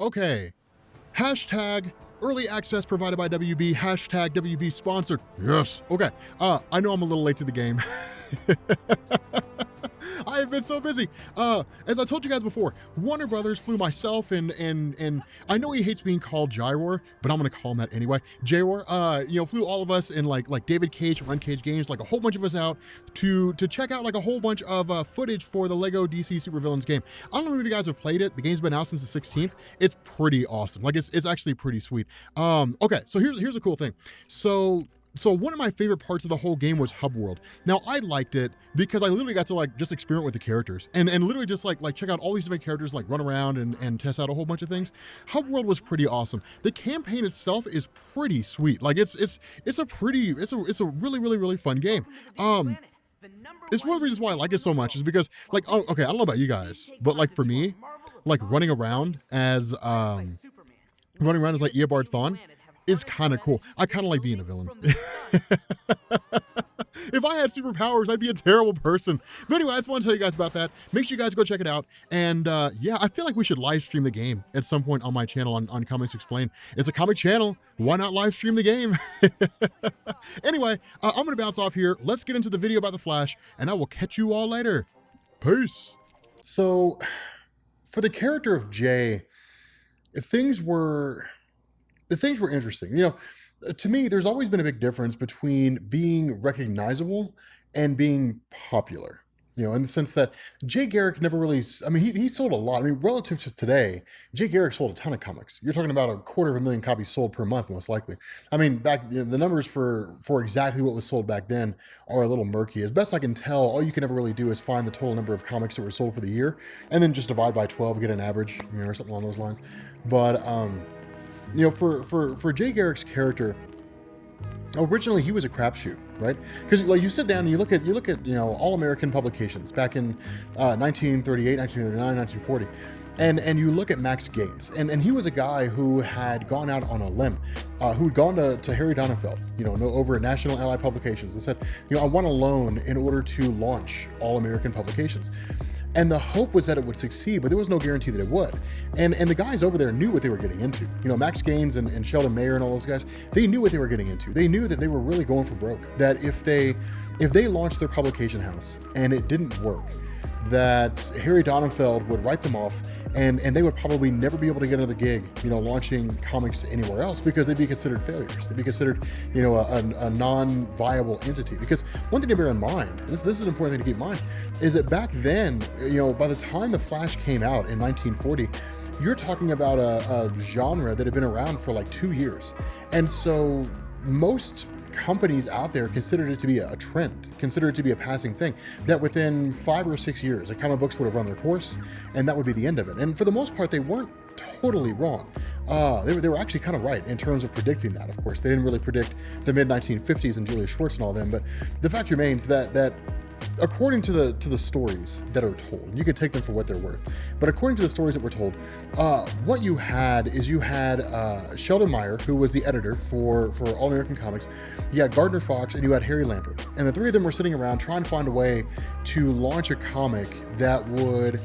Okay. Hashtag early access provided by WB. Hashtag WB sponsored. Yes. Okay. I know I'm a little late to the game. I have been so busy. As I told you guys before, Warner Brothers flew myself and I know he hates being called Jyror, but I'm gonna call him that anyway. Jyror, flew all of us in like David Cage from Uncaged Games, like a whole bunch of us out to check out like a whole bunch of footage for the Lego DC Supervillains game. I don't know if you guys have played it. The game's been out since the 16th. It's pretty awesome. Like it's actually pretty sweet. Okay, so here's a cool thing. So one of my favorite parts of the whole game was Hub World. Now I liked it because I literally got to like just experiment with the characters and literally just like check out all these different characters, like run around and test out a whole bunch of things. Hub World was pretty awesome. The campaign itself is pretty sweet. Like it's a really fun game. It's one of the reasons why I like it so much is because like, oh, okay, I don't know about you guys, but like for me, like running around as like Eobard Thawne is kind of cool. I kind of like being a villain. If I had superpowers, I'd be a terrible person. But anyway, I just want to tell you guys about that. Make sure you guys go check it out. And yeah, I feel like we should live stream the game at some point on my channel on Comics Explained. It's a comic channel. Why not live stream the game? Anyway, I'm going to bounce off here. Let's get into the video about the Flash, and I will catch you all later. Peace. So, for the character of Jay, things were interesting. To me, there's always been a big difference between being recognizable and being popular. In the sense that Jay Garrick never really, he sold a lot. I mean, relative to today, Jay Garrick sold a ton of comics. You're talking about 250,000 copies sold per month, most likely. I mean, back the numbers for exactly what was sold back then are a little murky. As best I can tell, all you can ever really do is find the total number of comics that were sold for the year, and then just divide by 12, get an average, or something along those lines. But for Jay Garrick's character, originally he was a crapshoot, right? Because like you sit down and you look at all American publications back in 1938, 1939, 1940, and you look at Max Gaines, and he was a guy who had gone out on a limb, who had gone to Harry Donenfeld, over at National Allied Publications, and said, I want a loan in order to launch All American Publications. And the hope was that it would succeed, but there was no guarantee that it would. And the guys over there knew what they were getting into. Max Gaines and Sheldon Mayer and all those guys, they knew what they were getting into. They knew that they were really going for broke. That if they launched their publication house and it didn't work, that Harry Donenfeld would write them off and they would probably never be able to get another gig, launching comics anywhere else, because they'd be considered failures. They'd be considered, a non-viable entity. Because one thing to bear in mind, this is an important thing to keep in mind, is that back then, by the time The Flash came out in 1940, you're talking about a genre that had been around for like 2 years. And so most companies out there considered it to be a trend, considered it to be a passing thing, that within 5 or 6 years, the comic books would have run their course, and that would be the end of it. And for the most part, they weren't totally wrong. They were actually kind of right in terms of predicting that. Of course, they didn't really predict the mid-1950s and Julius Schwartz and all them, but the fact remains that according to the stories that are told, you can take them for what they're worth, but according to the stories that were told, what you had Sheldon Mayer, who was the editor for All American Comics. You had Gardner Fox, and you had Harry Lampert, and the three of them were sitting around trying to find a way to launch a comic that would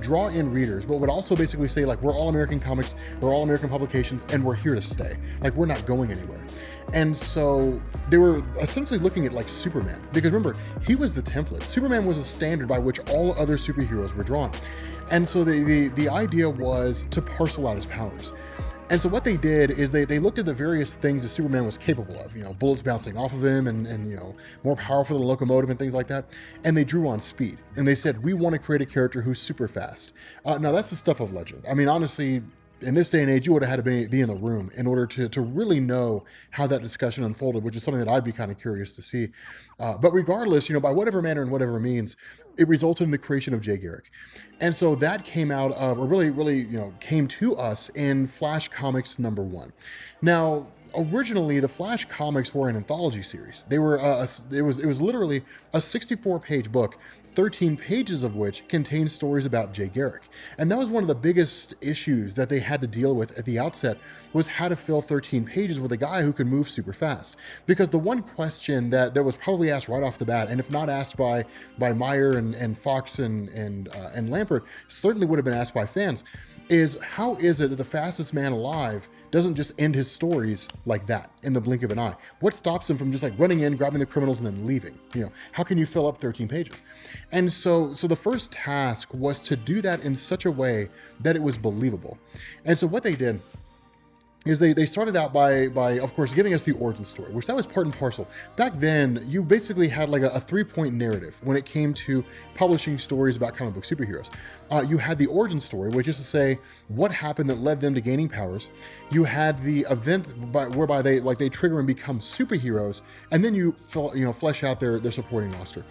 draw in readers, but would also basically say, like, we're All American Comics, we're All American Publications, and we're here to stay. Like, we're not going anywhere. And so they were essentially looking at like Superman, because remember, he was the template. Superman was a standard by which all other superheroes were drawn. And so the idea was to parcel out his powers. And so what they did is they looked at the various things that Superman was capable of, bullets bouncing off of him and more powerful than a locomotive and things like that. And they drew on speed. And they said, we want to create a character who's super fast. Now that's the stuff of legend. I mean, honestly, in this day and age, you would have had to be in the room in order to really know how that discussion unfolded, which is something that I'd be kind of curious to see. But regardless, by whatever manner and whatever means, it resulted in the creation of Jay Garrick. And so that came out of, or really, came to us in Flash Comics #1. Now, originally, the Flash comics were an anthology series. They were it was literally a 64-page book 13 pages of which contained stories about Jay Garrick. And that was one of the biggest issues that they had to deal with at the outset, was how to fill 13 pages with a guy who could move super fast. Because the one question that was probably asked right off the bat, and if not asked by Meyer and Fox and Lampert, certainly would have been asked by fans, is how is it that the fastest man alive doesn't just end his stories like that in the blink of an eye? What stops him from just like running in, grabbing the criminals, and then leaving? How can you fill up 13 pages? And so the first task was to do that in such a way that it was believable. And so what they did is they started out by of course giving us the origin story, which that was part and parcel. Back then, you basically had like a 3-point narrative when it came to publishing stories about comic book superheroes. You had the origin story, which is to say what happened that led them to gaining powers. You had the event whereby they trigger and become superheroes, and then you flesh out their supporting roster.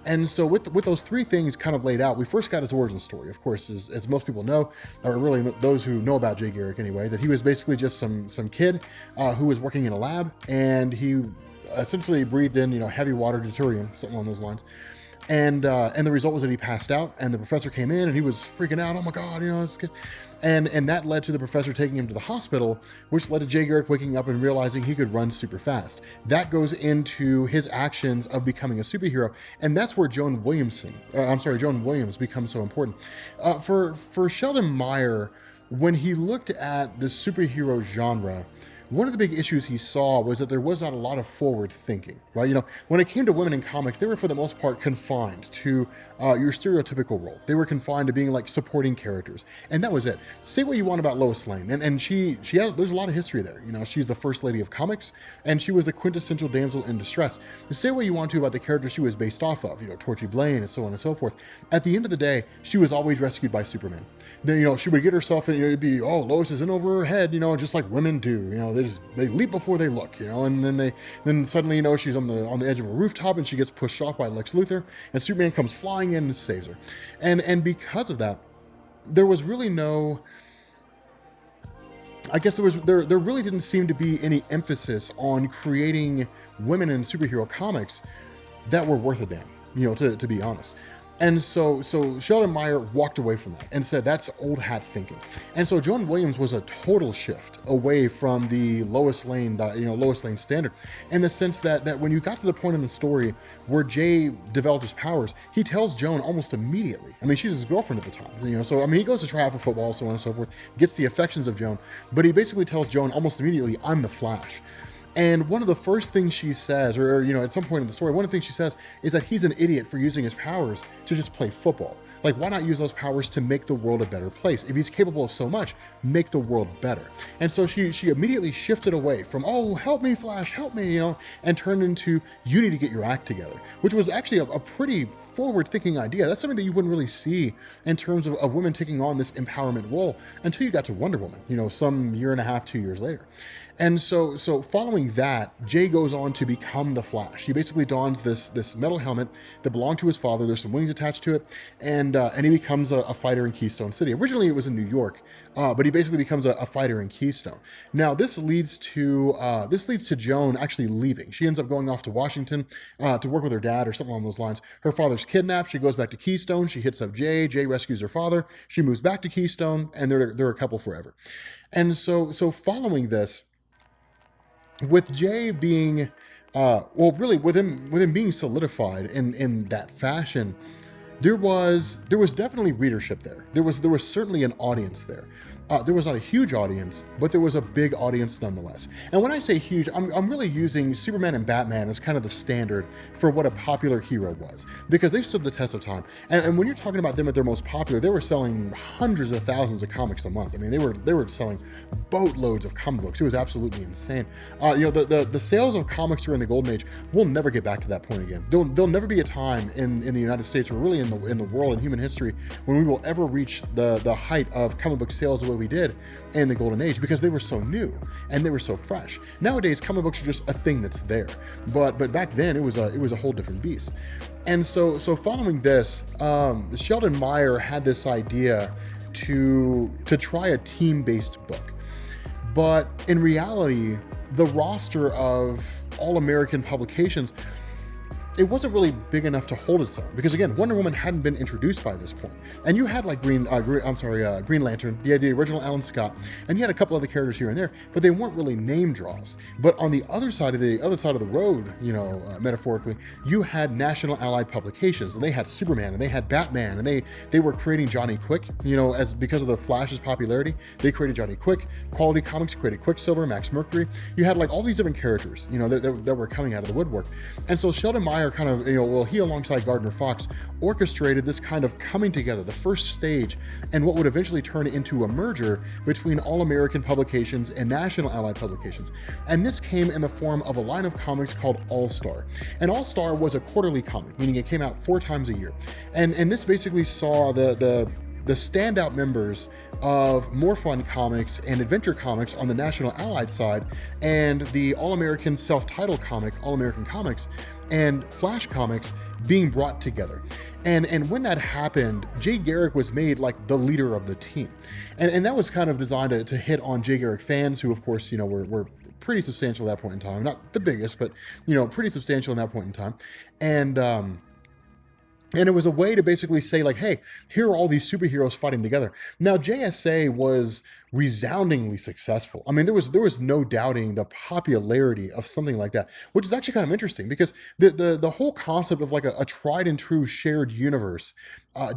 And so with those three things kind of laid out, we first got his origin story. Of course, as most people know, or really those who know about Jay Garrick anyway, that he was basically just some kid who was working in a lab, and he essentially breathed in heavy water deuterium, something along those lines. And the result was that he passed out, and the professor came in, and he was freaking out. Oh my God, it's good. And that led to the professor taking him to the hospital, which led to Jay Garrick waking up and realizing he could run super fast. That goes into his actions of becoming a superhero, and that's where Joan Williams becomes so important. For Sheldon Meyer, when he looked at the superhero genre, one of the big issues he saw was that there was not a lot of forward thinking, right? When it came to women in comics, they were for the most part confined to your stereotypical role. They were confined to being like supporting characters, and that was it. Say what you want about Lois Lane, and there's a lot of history there. She's the first lady of comics, and she was the quintessential damsel in distress. Say what you want to about the character she was based off of, Torchy Blaine and so on and so forth. At the end of the day, she was always rescued by Superman. Then she would get herself in, it'd be, oh, Lois is in over her head, just like women do. They leap before they look, and then suddenly, she's on the edge of a rooftop and she gets pushed off by Lex Luthor, and Superman comes flying in and saves her. And because of that, there was really no, I guess there really didn't seem to be any emphasis on creating women in superhero comics that were worth a damn, to be honest. And so Sheldon Meyer walked away from that and said that's old hat thinking. And so Joan Williams was a total shift away from the Lois Lane standard, in the sense that when you got to the point in the story where Jay developed his powers, he tells Joan almost immediately. I mean, she's his girlfriend at the time, so I mean, he goes to try out for football, so on and so forth, gets the affections of Joan, but he basically tells Joan almost immediately, "I'm the Flash." And one of the first things she says, or at some point in the story, one of the things she says is that he's an idiot for using his powers to just play football. Like, why not use those powers to make the world a better place? If he's capable of so much, make the world better. And so she immediately shifted away from, oh, help me, Flash, help me, and turned into, you need to get your act together, which was actually a pretty forward-thinking idea. That's something that you wouldn't really see in terms of women taking on this empowerment role until you got to Wonder Woman, some year and a half, 2 years later. And so following that, Jay goes on to become the Flash. He basically dons this metal helmet that belonged to his father. There's some wings attached to it, and he becomes a fighter in Keystone City. Originally, it was in New York, but he basically becomes a fighter in Keystone. Now, this leads to Joan actually leaving. She ends up going off to Washington to work with her dad or something along those lines. Her father's kidnapped. She goes back to Keystone. She hits up Jay. Jay rescues her father. She moves back to Keystone, and they're a couple forever. And so following this, with Jay being, really with him being solidified in that fashion, there was definitely readership there. There was certainly an audience there. There was not a huge audience, but there was a big audience nonetheless. And when I say huge, I'm really using Superman and Batman as kind of the standard for what a popular hero was, because they stood the test of time. And when you're talking about them at their most popular, they were selling hundreds of thousands of comics a month. I mean, they were selling boatloads of comic books. It was absolutely insane. The sales of comics during the Golden Age will never get back to that point again. There'll never be a time in the United States, or really in the world, in human history, when we will ever reach the height of comic book sales the way we did in the Golden Age, because they were so new and they were so fresh. Nowadays, comic books are just a thing that's there, but back then it was a whole different beast. And so following this, Sheldon Meyer had this idea to try a team-based book, but in reality, the roster of All American publications it wasn't really big enough to hold its own, because again, Wonder Woman hadn't been introduced by this point. And you had like Green Lantern, you had the original Alan Scott, and you had a couple other characters here and there, but they weren't really name draws. But on the other side of the road, metaphorically, you had National Allied Publications, and they had Superman, and they had Batman, and they were creating Johnny Quick, as because of the Flash's popularity, they created Johnny Quick. Quality Comics created Quicksilver, Max Mercury. You had like all these different characters, that were coming out of the woodwork. And so Sheldon Meyer kind of, he alongside Gardner Fox orchestrated this kind of coming together, the first stage, and what would eventually turn into a merger between All American Publications and National Allied Publications. And this came in the form of a line of comics called All Star. And All Star was a quarterly comic, meaning it came out 4 times a year. And this basically saw the standout members of More Fun Comics and Adventure Comics on the National Allied side, and the All-American self-titled comic, All-American Comics, and Flash Comics being brought together. And when that happened, Jay Garrick was made like the leader of the team. And that was kind of designed to hit on Jay Garrick fans, who of course, were pretty substantial at that point in time. Not the biggest, but, pretty substantial in that point in time. And it was a way to basically say like, hey, here are all these superheroes fighting together. Now, JSA was resoundingly successful. I mean, there was no doubting the popularity of something like that, which is actually kind of interesting, because the whole concept of like a tried and true shared universe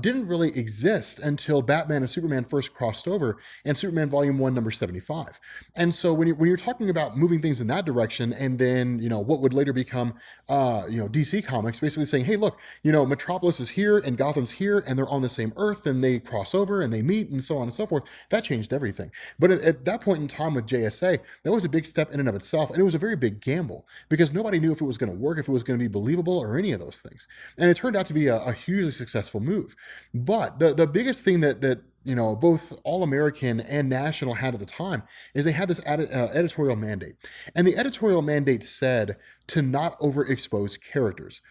didn't really exist until Batman and Superman first crossed over in Superman Volume 1, number 75. And so when you're talking about moving things in that direction, and then, what would later become, DC Comics, basically saying, hey, look, Metropolis is here and Gotham's here, and they're on the same Earth, and they cross over and they meet and so on and so forth, that changed everything. But at that point in time with JSA, that was a big step in and of itself, and it was a very big gamble, because nobody knew if it was going to work, if it was going to be believable, or any of those things. And it turned out to be a hugely successful move. But the biggest thing that both All-American and National had at the time is they had this editorial mandate. And the editorial mandate said to not overexpose characters.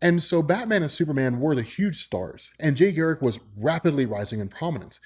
And so Batman and Superman were the huge stars, and Jay Garrick was rapidly rising in prominence.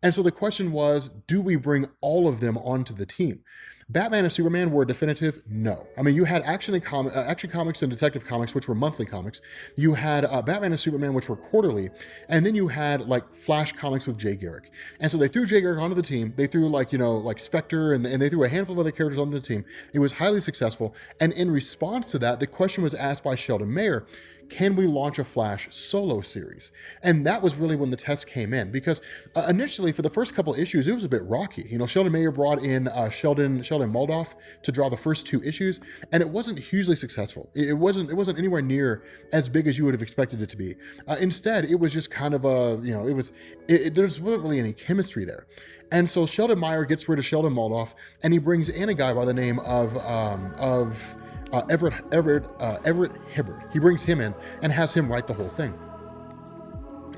And so the question was, do we bring all of them onto the team? Batman and Superman were a definitive no. I mean, you had Action Comics and Detective Comics, which were monthly comics. You had Batman and Superman, which were quarterly. And then you had like Flash Comics with Jay Garrick. And so they threw Jay Garrick onto the team. They threw like Spectre, and they threw a handful of other characters onto the team. It was highly successful. And in response to that, the question was asked by Sheldon Meyer, can we launch a Flash solo series? And that was really when the test came in, because initially for the first couple issues, it was a bit rocky. Sheldon Meyer brought in Sheldon Moldoff to draw the first 2 issues, and it wasn't hugely successful. It wasn't anywhere near as big as you would have expected it to be. Instead, it was just kind of there just wasn't really any chemistry there. And so Sheldon Meyer gets rid of Sheldon Moldoff, and he brings in a guy by the name of Everett Hibbert. He brings him in and has him write the whole thing.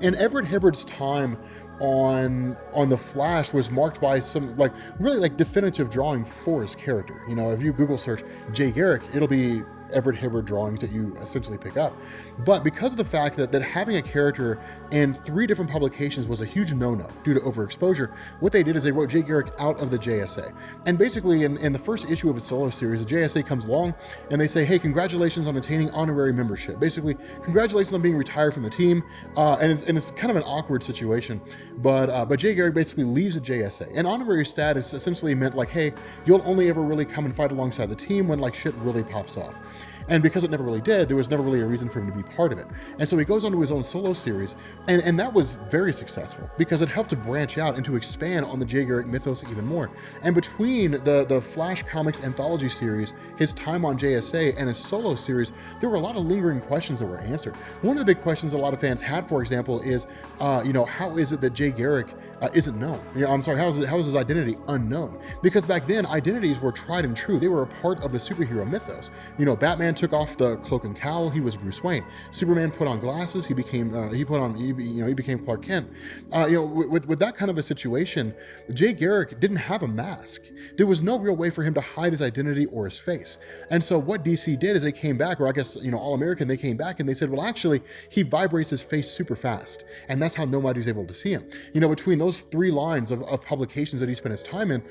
And Everett Hibbert's time on the Flash was marked by some really definitive drawing for his character. If you Google search Jay Garrick, it'll be Everett Hibbert drawings that you essentially pick up. But because of the fact that having a character in 3 different publications was a huge no-no due to overexposure, what they did is they wrote Jay Garrick out of the JSA. And basically in the first issue of his solo series, the JSA comes along and they say, hey, congratulations on attaining honorary membership. Basically, congratulations on being retired from the team. And it's kind of an awkward situation. But Jay Garrick basically leaves the JSA. And honorary status essentially meant like, hey, you'll only ever really come and fight alongside the team when shit really pops off. And because it never really did, there was never really a reason for him to be part of it. And so he goes on to his own solo series, and that was very successful because it helped to branch out and to expand on the Jay Garrick mythos even more. And between the Flash Comics anthology series, his time on JSA, and his solo series, there were a lot of lingering questions that were answered. One of the big questions a lot of fans had, for example, is, how is it that Jay Garrick isn't known? How is his identity unknown? Because back then, identities were tried and true. They were a part of the superhero mythos. Batman took off the cloak and cowl, he was Bruce Wayne. Superman put on glasses, he became Clark Kent. With that kind of a situation, Jay Garrick didn't have a mask. There was no real way for him to hide his identity or his face. And so what DC did is they came back, or I guess All American, they came back and they said, well, actually, he vibrates his face super fast, and that's how nobody's able to see him. Between those 3 lines of publications that he spent his time in,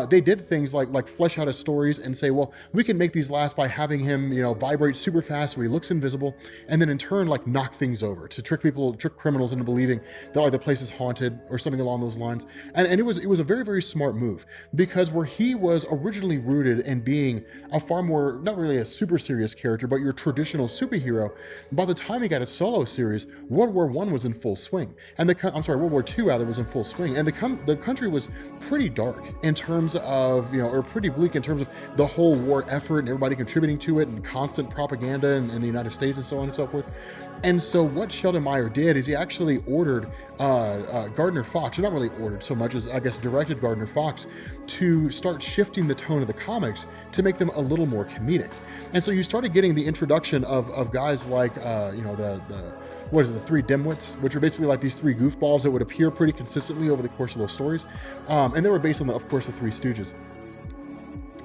they did things like flesh out his stories and say, well, we can make these last by having him vibrate super fast, where he looks invisible, and then in turn like knock things over to trick criminals into believing that like the place is haunted or something along those lines. And it was a very, very smart move, because where he was originally rooted in being a far more, not really a super serious character, but your traditional superhero, by the time he got a solo series, World War I was in full swing, and World War II rather was in full swing, and the country was pretty dark in terms of, or pretty bleak in terms of the whole war effort and everybody contributing to it and constant propaganda in the United States and so on and so forth. And so what Sheldon Meyer did is he actually ordered Gardner Fox, or not really ordered so much as I guess directed Gardner Fox to start shifting the tone of the comics to make them a little more comedic. And so you started getting the introduction of guys like, the three dimwits, which are basically like these three goofballs that would appear pretty consistently over the course of those stories. And they were based on, of course, the Three Stooges.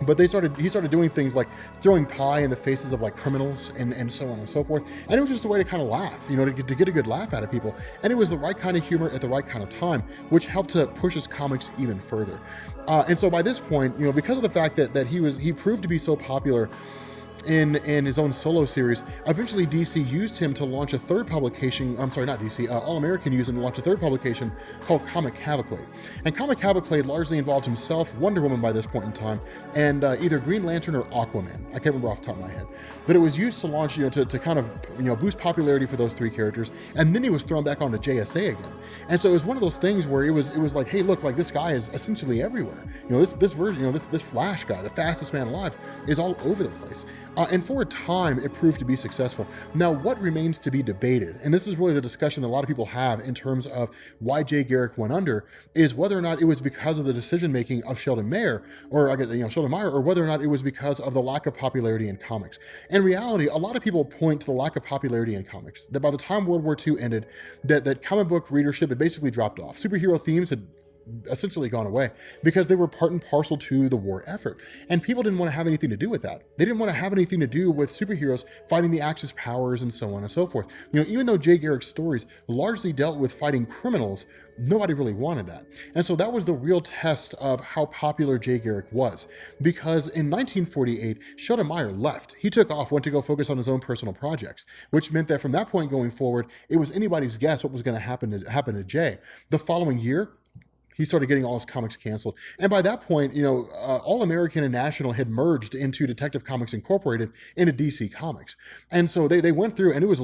But he started doing things like throwing pie in the faces of like criminals and so on and so forth. And it was just a way to kind of laugh, to get a good laugh out of people. And it was the right kind of humor at the right kind of time, which helped to push his comics even further. And so by this point, because of the fact that he proved to be so popular in his own solo series, eventually DC used him to launch a third publication. I'm sorry, not DC. All American used him to launch a third publication called Comic Cavalcade. And Comic Cavalcade largely involved himself, Wonder Woman by this point in time, and either Green Lantern or Aquaman. I can't remember off the top of my head. But it was used to launch, to kind of, boost popularity for those three characters. And then he was thrown back onto JSA again. And so it was one of those things where it was like, hey, look, like this guy is essentially everywhere. This version, this Flash guy, the fastest man alive, is all over the place. And for a time, it proved to be successful. Now, what remains to be debated, and this is really the discussion that a lot of people have in terms of why Jay Garrick went under, is whether or not it was because of the decision-making of Sheldon Meyer, or I guess, Sheldon Meyer, or whether or not it was because of the lack of popularity in comics. In reality, a lot of people point to the lack of popularity in comics, that by the time World War II ended, that comic book readership had basically dropped off. Superhero themes had essentially gone away because they were part and parcel to the war effort. And people didn't want to have anything to do with that. They didn't want to have anything to do with superheroes fighting the Axis powers and so on and so forth. Even though Jay Garrick's stories largely dealt with fighting criminals, nobody really wanted that. And so that was the real test of how popular Jay Garrick was. Because in 1948, Sheldon Meyer left. He took off, went to go focus on his own personal projects, which meant that from that point going forward, it was anybody's guess what was going to happen to Jay. The following year, he started getting all his comics canceled. And by that point, All American and National had merged into Detective Comics Incorporated into DC Comics. And so they went through, and it was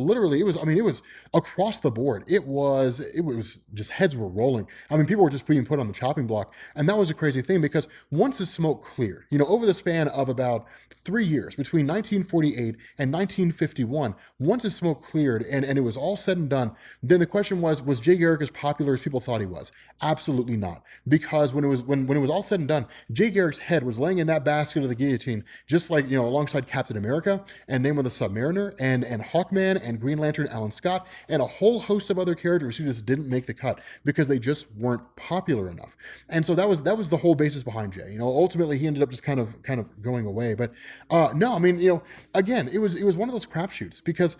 across the board. It was just heads were rolling. People were just being put on the chopping block. And that was a crazy thing, because once the smoke cleared, over the span of about 3 years, between 1948 and 1951, once the smoke cleared and it was all said and done, then the question was Jay Garrick as popular as people thought he was? Absolutely not. Because when it was all said and done, Jay Garrick's head was laying in that basket of the guillotine, just like, alongside Captain America and Name of the Submariner and Hawkman and Green Lantern Alan Scott and a whole host of other characters who just didn't make the cut because they just weren't popular enough. And so that was the whole basis behind Jay. Ultimately he ended up just kind of going away. But again, it was one of those crapshoots, because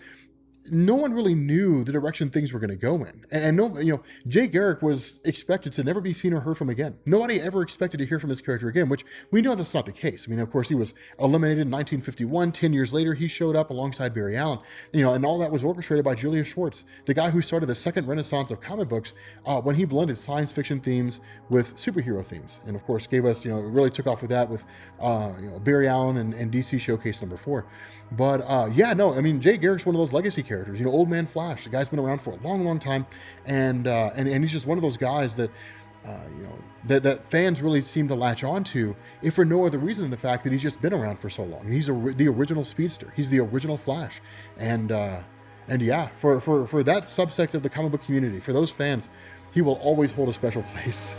no one really knew the direction things were going to go in. And Jay Garrick was expected to never be seen or heard from again. Nobody ever expected to hear from his character again, which we know that's not the case. Of course, he was eliminated in 1951. 10 years later, he showed up alongside Barry Allen, and all that was orchestrated by Julius Schwartz, the guy who started the second renaissance of comic books when he blended science fiction themes with superhero themes. And of course, gave us, really took off with that with, Barry Allen and DC Showcase #4. But Jay Garrick's one of those legacy characters. Old Man Flash. The guy's been around for a long, long time, and he's just one of those guys that that fans really seem to latch onto, if for no other reason than the fact that he's just been around for so long. He's the original speedster. He's the original Flash, and for that subsect of the comic book community, for those fans, he will always hold a special place.